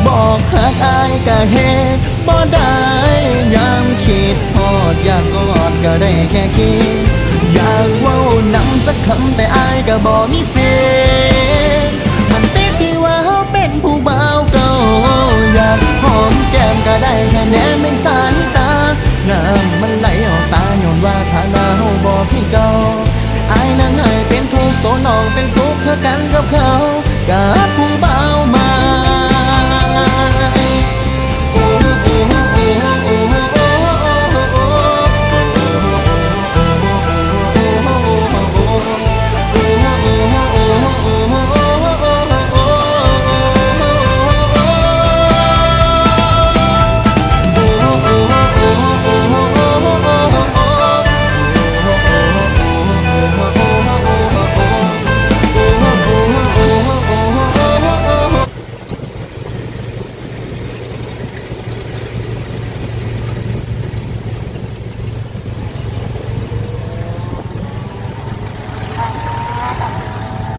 บอกหักอายก็เฮ็ดบ่ได้ยามคิดฮอดอยากกอดก็ได้แค่คิดอยากเว้านำสักคำแต่อายก็บ่มีเสียงมันติดที่ว่าเฮาเป็นผู้บ่าวเก่าอยากหอมแก้มก็ได้แค่แนมเป็นสายตาน้ำมันไหลออกตาย้อนว่าฐานะเฮาบ่คือเก่าอายนั้นให้เป็นทุกข์ตัวน้องเป็นสุขคือกันกับเขากับผู้